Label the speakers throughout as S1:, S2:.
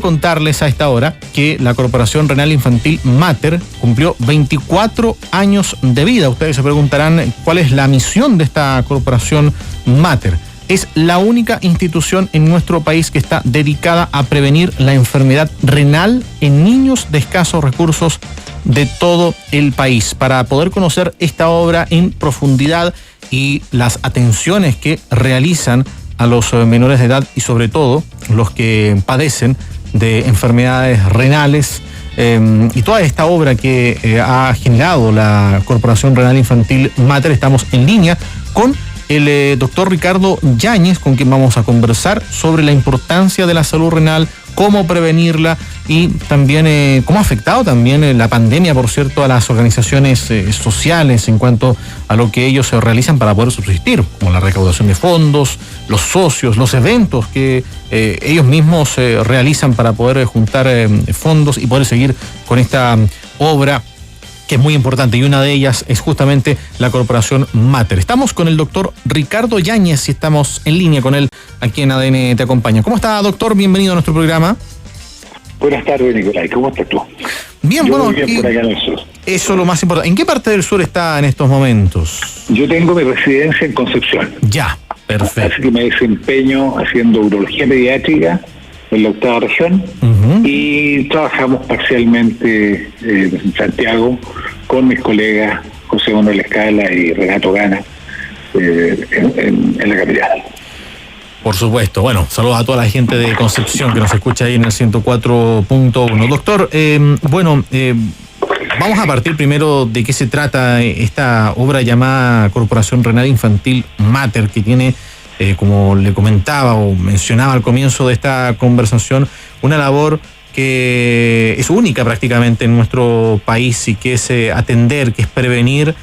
S1: Contarles a esta hora que la Corporación Renal Infantil Mater cumplió 24 años de vida. Ustedes se preguntarán cuál es la misión de esta Corporación Mater. Es la única institución en nuestro país que está dedicada a prevenir la enfermedad renal en niños de escasos recursos de todo el país. Para poder conocer esta obra en profundidad y las atenciones que realizan a los menores de edad y sobre todo los que padecen de enfermedades renales y toda esta obra que ha generado la Corporación Renal Infantil Mater, estamos en línea con el doctor Ricardo Yáñez, con quien vamos a conversar sobre la importancia de la salud renal, cómo prevenirla y también cómo ha afectado también la pandemia, por cierto, a las organizaciones sociales en cuanto a lo que ellos realizan para poder subsistir, como la recaudación de fondos, los socios, los eventos que ellos mismos realizan para poder juntar fondos y poder seguir con esta obra que es muy importante, y una de ellas es justamente la Corporación Mater. Estamos con el doctor Ricardo Yáñez y estamos en línea con él aquí en ADN Te Acompaña. ¿Cómo está, doctor? Bienvenido a nuestro programa.
S2: Buenas tardes, Nicolai. ¿Cómo estás tú?
S1: Bien,
S2: Yo
S1: bueno,
S2: bien por acá en el sur.
S1: Eso es lo más importante. ¿En qué parte del sur está en estos momentos?
S2: Yo tengo mi residencia en Concepción.
S1: Ya, perfecto.
S2: Así que me desempeño haciendo urología pediátrica en la 8ª región y trabajamos parcialmente en Santiago con mis colegas José Manuel Escala y Renato Gana en la capital.
S1: Por supuesto. Bueno, saludos a toda la gente de Concepción que nos escucha ahí en el 104.1. Doctor, vamos a partir primero de qué se trata esta obra llamada Corporación Renal Infantil Mater, que tiene, como le comentaba o mencionaba al comienzo de esta conversación, una labor que es única prácticamente en nuestro país y que es atender, que es prevenir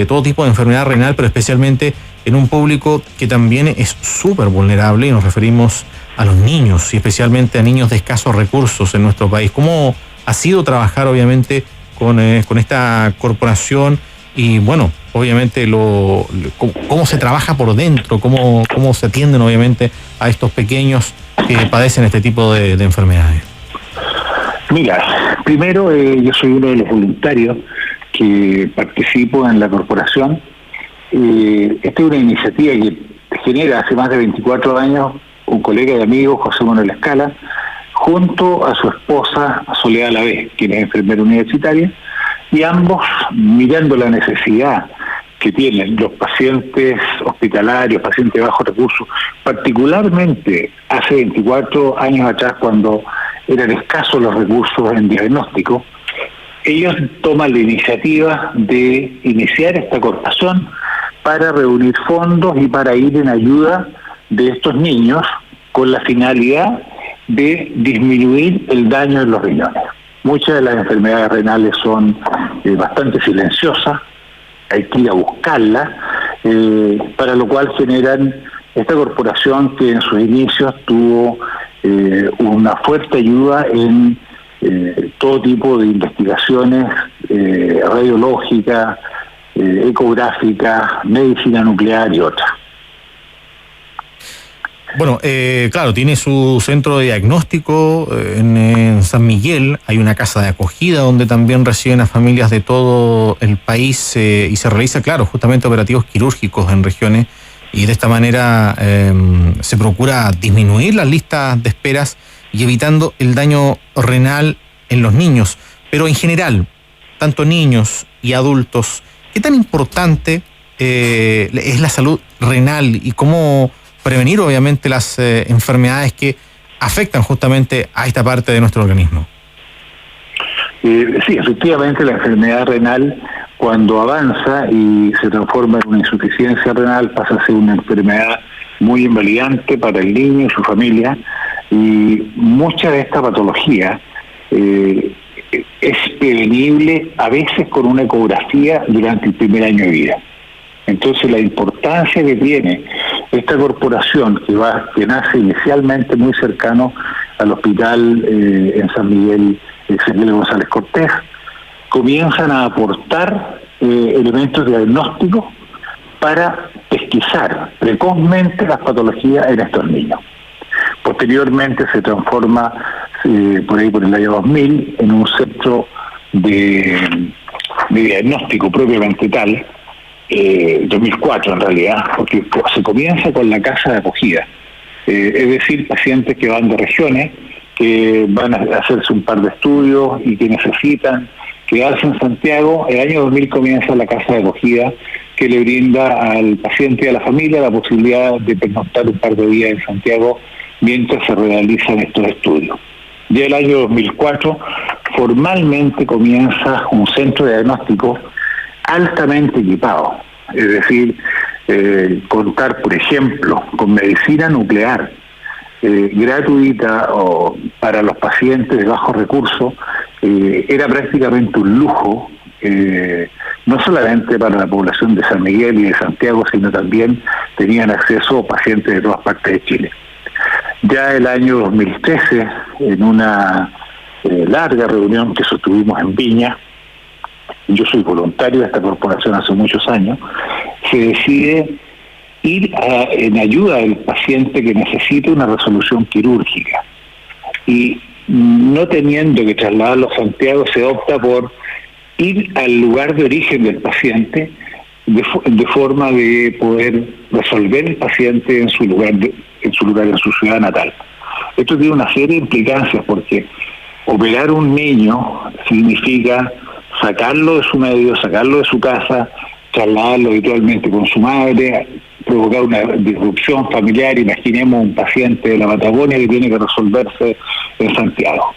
S1: todo tipo de enfermedad renal, pero especialmente en un público que también es súper vulnerable, y nos referimos a los niños y especialmente a niños de escasos recursos en nuestro país. ¿Cómo ha sido trabajar obviamente con esta corporación y bueno, obviamente cómo se trabaja por dentro, cómo se atienden obviamente a estos pequeños que padecen este tipo de enfermedades?
S2: Mira, primero yo soy uno de los voluntarios que participo en la corporación. Esta es una iniciativa que genera hace más de 24 años un colega y amigo, José Manuel Escala, junto a su esposa Soledad Alavés, quien es enfermera universitaria, y ambos mirando la necesidad que tienen los pacientes hospitalarios, pacientes de bajos recursos, particularmente hace 24 años atrás, cuando eran escasos los recursos en diagnóstico, ellos toman la iniciativa de iniciar esta corporación para reunir fondos y para ir en ayuda de estos niños con la finalidad de disminuir el daño en los riñones. Muchas de las enfermedades renales son bastante silenciosas, hay que ir a buscarlas, para lo cual generan esta corporación que en sus inicios tuvo una fuerte ayuda en todo tipo de investigaciones radiológicas, ecográfica, medicina nuclear y otras.
S1: Bueno, claro, tiene su centro de diagnóstico en San Miguel, hay una casa de acogida donde también reciben a familias de todo el país y se realiza, claro, justamente operativos quirúrgicos en regiones, y de esta manera se procura disminuir las listas de esperas y evitando el daño renal en los niños. Pero en general, tanto niños y adultos, ¿qué tan importante es la salud renal y cómo prevenir obviamente las enfermedades que afectan justamente a esta parte de nuestro organismo?
S2: Sí, efectivamente la enfermedad renal, cuando avanza y se transforma en una insuficiencia renal, pasa a ser una enfermedad muy invalidante para el niño y su familia, y mucha de esta patología es prevenible a veces con una ecografía durante el primer año de vida. Entonces la importancia que tiene esta corporación que nace inicialmente muy cercano al hospital en San Miguel, Ezequiel González Cortés, comienzan a aportar elementos diagnósticos para pesquisar precozmente las patologías en estos niños. Posteriormente se transforma, por ahí por el año 2000, en un centro de diagnóstico propiamente tal, 2004 en realidad, porque se comienza con la casa de acogida, es decir, pacientes que van de regiones, que van a hacerse un par de estudios y que necesitan quedarse en Santiago. El año 2000 comienza la casa de acogida, que le brinda al paciente y a la familia la posibilidad de pernoctar un par de días en Santiago mientras se realizan estos estudios. Ya el año 2004 formalmente comienza un centro de diagnóstico altamente equipado, es decir, contar, por ejemplo, con medicina nuclear gratuita o para los pacientes de bajos recursos, era prácticamente un lujo, no solamente para la población de San Miguel y de Santiago, sino también tenían acceso pacientes de todas partes de Chile. Ya el año 2013, en una larga reunión que sostuvimos en Viña, yo soy voluntario de esta corporación hace muchos años, se decide ir en ayuda del paciente que necesita una resolución quirúrgica. Y no teniendo que trasladarlo a Santiago, se opta por ir al lugar de origen del paciente de forma de poder resolver el paciente en su lugar, en su ciudad natal. Esto tiene una serie de implicancias porque operar un niño significa sacarlo de su medio, sacarlo de su casa, trasladarlo habitualmente con su madre, provocar una disrupción familiar. Imaginemos un paciente de la Patagonia que tiene que resolverse en Santiago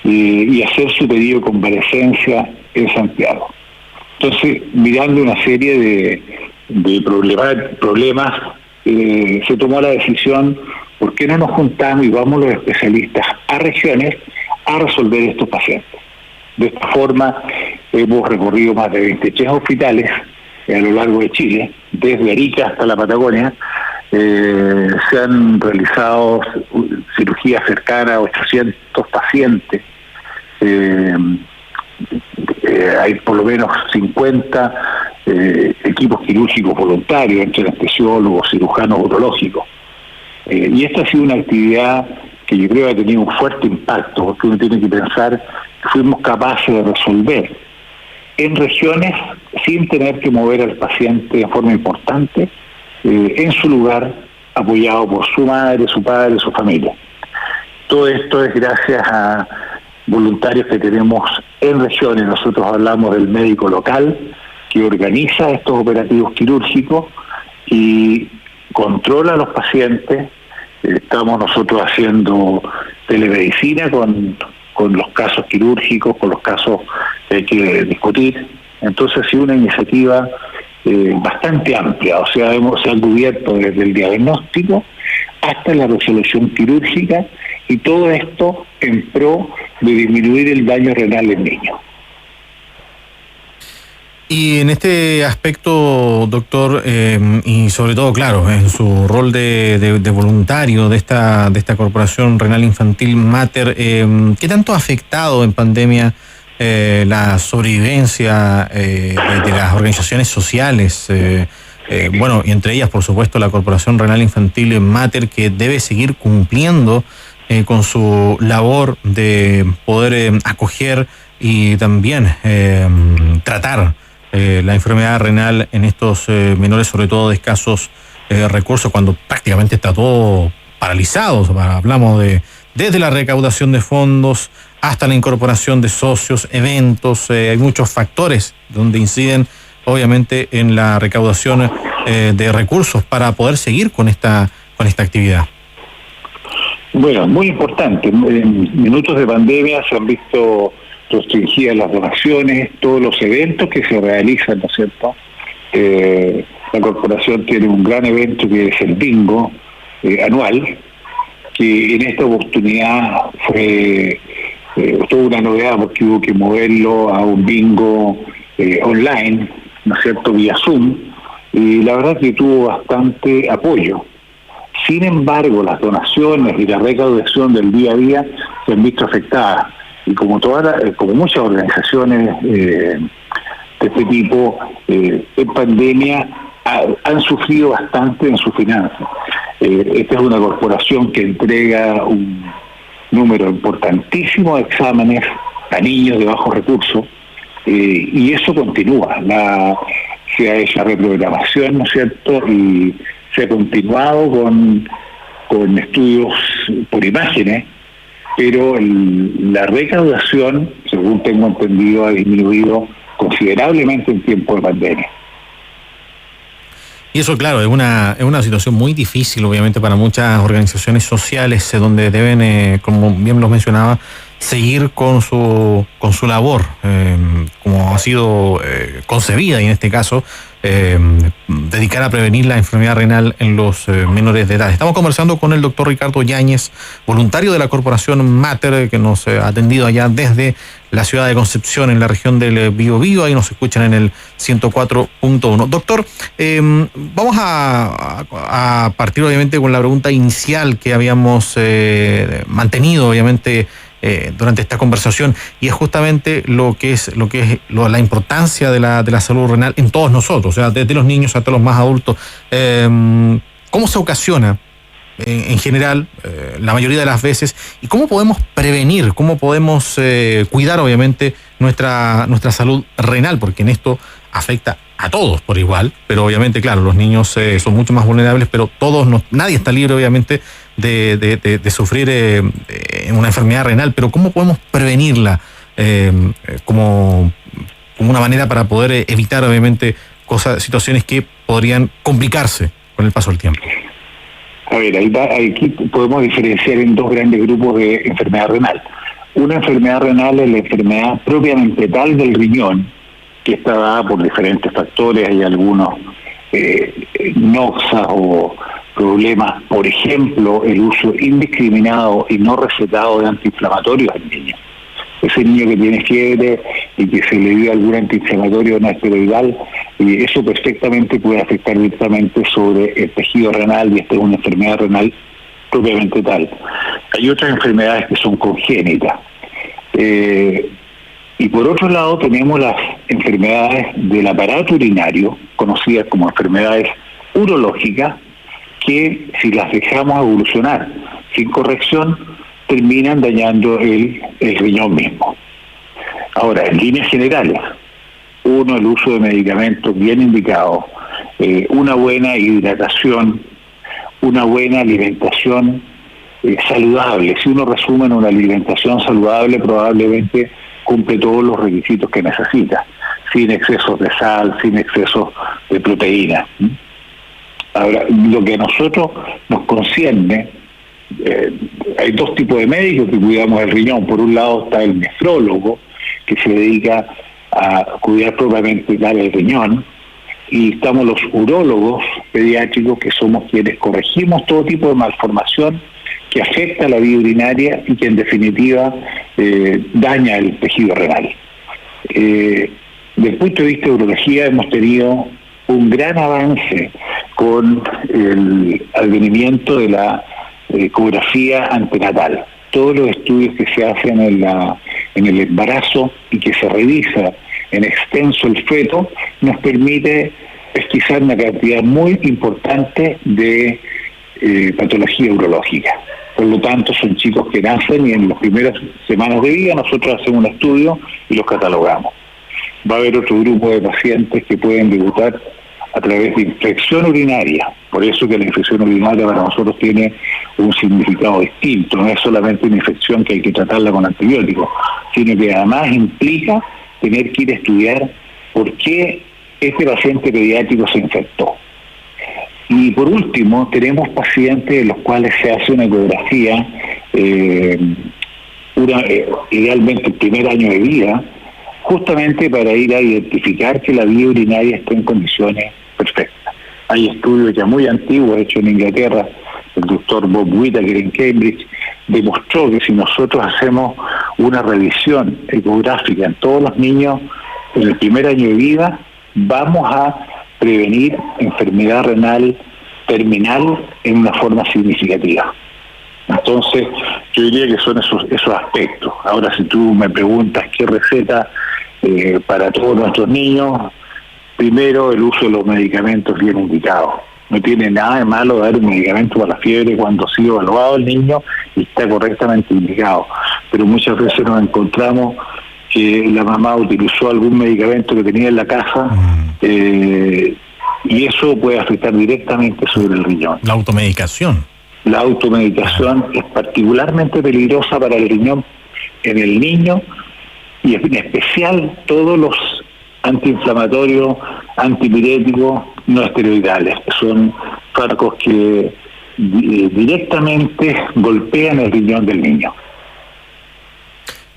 S2: y hacer su pedido de convalecencia en Santiago. Entonces, mirando una serie de problemas, se tomó la decisión, ¿por qué no nos juntamos y vamos los especialistas a regiones a resolver estos pacientes? De esta forma, hemos recorrido más de 23 hospitales a lo largo de Chile, desde Arica hasta la Patagonia. Se han realizado cirugías cercanas a 800 pacientes. Hay por lo menos 50 equipos quirúrgicos voluntarios, entre anestesiólogos, cirujanos urológicos. Y esta ha sido una actividad que yo creo que ha tenido un fuerte impacto, porque uno tiene que pensar que fuimos capaces de resolver en regiones sin tener que mover al paciente de forma importante, en su lugar, apoyado por su madre, su padre, su familia. Todo esto es gracias a voluntarios que tenemos en regiones. Nosotros hablamos del médico local que organiza estos operativos quirúrgicos y controla a los pacientes. Estamos nosotros haciendo telemedicina con los casos quirúrgicos, con los casos que hay que discutir. Entonces ha sido una iniciativa bastante amplia, o sea, se ha cubierto desde el diagnóstico hasta la resolución quirúrgica, y todo esto en pro de disminuir el daño renal en niños.
S1: Y en este aspecto, doctor, y sobre todo, claro, en su rol de voluntario de esta Corporación Renal Infantil Mater, ¿qué tanto ha afectado en pandemia la sobrevivencia de las organizaciones sociales? Bueno, y entre ellas, por supuesto, la Corporación Renal Infantil Mater, que debe seguir cumpliendo con su labor de poder acoger y también tratar la enfermedad renal en estos menores, sobre todo de escasos recursos, cuando prácticamente está todo paralizado. Hablamos desde la recaudación de fondos hasta la incorporación de socios, eventos. Hay muchos factores donde inciden, obviamente, en la recaudación de recursos para poder seguir con esta actividad.
S2: Bueno, muy importante. En minutos de pandemia se han visto restringidas las donaciones, todos los eventos que se realizan, ¿no es cierto? La corporación tiene un gran evento que es el bingo anual, que en esta oportunidad fue toda una novedad porque hubo que moverlo a un bingo online, ¿no es cierto?, vía Zoom, y la verdad que tuvo bastante apoyo. Sin embargo, las donaciones y la recaudación del día a día se han visto afectadas, y como muchas organizaciones de este tipo, en pandemia han sufrido bastante en sus finanzas. Esta es una corporación que entrega número importantísimo de exámenes a niños de bajos recursos, y eso continúa. Se ha hecho la reprogramación, ¿no es cierto?, y se ha continuado con estudios por imágenes, pero la recaudación, según tengo entendido, ha disminuido considerablemente en tiempo de pandemia.
S1: Y eso, claro, es una situación muy difícil, obviamente, para muchas organizaciones sociales, donde deben, como bien los mencionaba, seguir con su labor, como ha sido concebida, y en este caso, dedicar a prevenir la enfermedad renal en los menores de edad. Estamos conversando con el doctor Ricardo Yáñez, voluntario de la Corporación Mater, que nos ha atendido allá desde la ciudad de Concepción, en la región del Biobío. Ahí nos escuchan en el 104.1. Doctor, vamos a partir obviamente con la pregunta inicial que habíamos mantenido, obviamente, durante esta conversación, y es justamente la importancia de la salud renal en todos nosotros, o sea, desde los niños hasta los más adultos. ¿Cómo se ocasiona en general, la mayoría de las veces, y cómo podemos prevenir, cómo podemos cuidar obviamente nuestra salud renal? Porque en esto afecta a todos por igual, pero obviamente, claro, los niños son mucho más vulnerables, pero nadie está libre obviamente de sufrir una enfermedad renal. Pero ¿cómo podemos prevenirla como una manera para poder evitar obviamente situaciones que podrían complicarse con el paso del tiempo?
S2: A ver, aquí podemos diferenciar en dos grandes grupos de enfermedad renal. Una enfermedad renal es la enfermedad propiamente tal del riñón, que está dada por diferentes factores. Hay algunos noxas o problemas, por ejemplo, el uso indiscriminado y no recetado de antiinflamatorios en niños. Ese niño que tiene fiebre y que se le dio algún antiinflamatorio no esteroidal, y eso perfectamente puede afectar directamente sobre el tejido renal, y esta es una enfermedad renal propiamente tal. Hay otras enfermedades que son congénitas. Y por otro lado tenemos las enfermedades del aparato urinario, conocidas como enfermedades urológicas, que si las dejamos evolucionar sin corrección, terminan dañando el riñón mismo. Ahora, en líneas generales, el uso de medicamentos bien indicados, una buena hidratación, una buena alimentación saludable. Si uno resume en una alimentación saludable, probablemente cumple todos los requisitos que necesita, sin excesos de sal, sin excesos de proteína. Ahora, lo que a nosotros nos concierne, hay dos tipos de médicos que cuidamos el riñón. Por un lado está el nefrólogo, que se dedica a cuidar propiamente tal el riñón, y estamos los urólogos pediátricos, que somos quienes corregimos todo tipo de malformación que afecta a la vía urinaria y que en definitiva daña el tejido renal. Desde el punto de vista de urología hemos tenido un gran avance con el advenimiento de la ecografía antenatal. Todos los estudios que se hacen en el embarazo y que se revisa en extenso el feto nos permite pesquisar una cantidad muy importante de patología urológica. Por lo tanto, son chicos que nacen y en las primeras semanas de vida nosotros hacemos un estudio y los catalogamos. Va a haber otro grupo de pacientes que pueden debutar a través de infección urinaria. Por eso que la infección urinaria para nosotros tiene un significado distinto. No es solamente una infección que hay que tratarla con antibióticos, sino que además implica tener que ir a estudiar por qué este paciente pediátrico se infectó. Y por último, tenemos pacientes en los cuales se hace una ecografía, idealmente el primer año de vida, justamente para ir a identificar que la vía urinaria está en condiciones perfectas. Hay estudios ya muy antiguos hechos en Inglaterra. El doctor Bob Whittaker en Cambridge demostró que si nosotros hacemos una revisión ecográfica en todos los niños en el primer año de vida, vamos a prevenir enfermedad renal terminal en una forma significativa. Entonces, yo diría que son esos aspectos. Ahora, si tú me preguntas qué receta para todos nuestros niños, primero el uso de los medicamentos bien indicados. No tiene nada de malo dar un medicamento para la fiebre cuando ha sido evaluado el niño y está correctamente indicado. Pero muchas veces nos encontramos que la mamá utilizó algún medicamento que tenía en la casa y eso puede afectar directamente sobre el riñón.
S1: La automedicación.
S2: La automedicación es particularmente peligrosa para el riñón en el niño y en especial todos los antiinflamatorios, antipiréticos, no esteroidales, que son fármacos que directamente golpean el riñón del niño.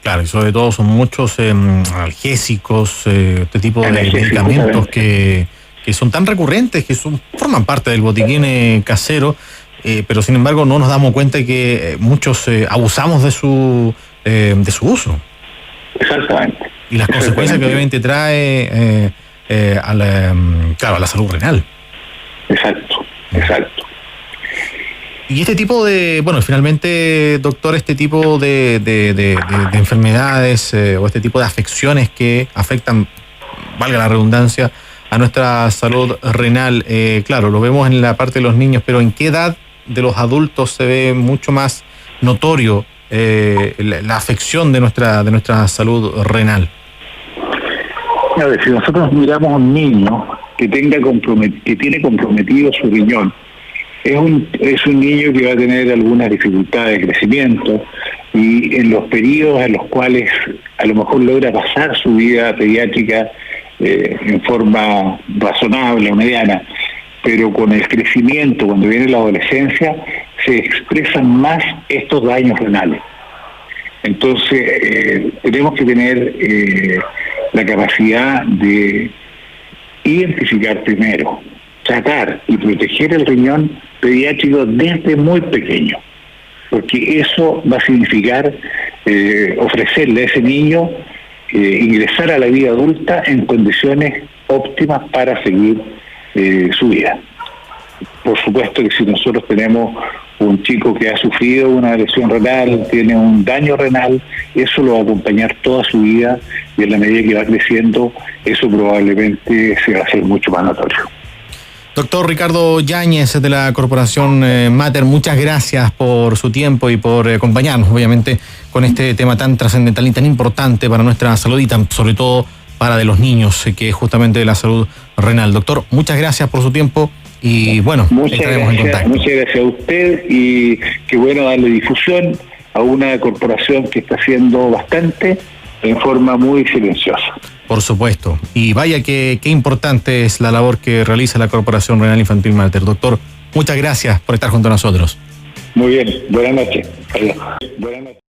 S1: Claro, y sobre todo son muchos analgésicos, este tipo de medicamentos que son tan recurrentes, que forman parte del botiquín casero, pero sin embargo no nos damos cuenta de que muchos abusamos de su uso.
S2: Exactamente.
S1: Y las consecuencias que obviamente trae a la salud renal.
S2: Exacto.
S1: Y este tipo de, finalmente, doctor, este tipo de enfermedades o este tipo de afecciones que afectan, valga la redundancia, a nuestra salud renal, claro, lo vemos en la parte de los niños, pero ¿en qué edad de los adultos se ve mucho más notorio la afección de nuestra salud renal?
S2: A ver, si nosotros miramos a un niño que tiene comprometido su riñón, es un niño que va a tener algunas dificultades de crecimiento y en los periodos en los cuales a lo mejor logra pasar su vida pediátrica en forma razonable o mediana, pero con el crecimiento, cuando viene la adolescencia, se expresan más estos daños renales. Entonces, tenemos que tener la capacidad de identificar primero, tratar y proteger el riñón pediátrico desde muy pequeño, porque eso va a significar ofrecerle a ese niño ingresar a la vida adulta en condiciones óptimas para seguir su vida. Por supuesto que si nosotros tenemos un chico que ha sufrido una lesión renal, tiene un daño renal, eso lo va a acompañar toda su vida y en la medida que va creciendo, eso probablemente se va a hacer mucho más notorio.
S1: Doctor Ricardo Yáñez, de la Corporación Mater, muchas gracias por su tiempo y por acompañarnos, obviamente, con este tema tan trascendental y tan importante para nuestra salud y sobre todo para de los niños, que es justamente de la salud renal. Doctor, muchas gracias por su tiempo y estaremos en contacto.
S2: Muchas gracias a usted y qué bueno darle difusión a una corporación que está haciendo bastante en forma muy silenciosa.
S1: Por supuesto. Y vaya qué importante es la labor que realiza la Corporación Renal Infantil Mater. Doctor, muchas gracias por estar junto a nosotros.
S2: Muy bien. Buenas noches. Adiós. Buenas noches.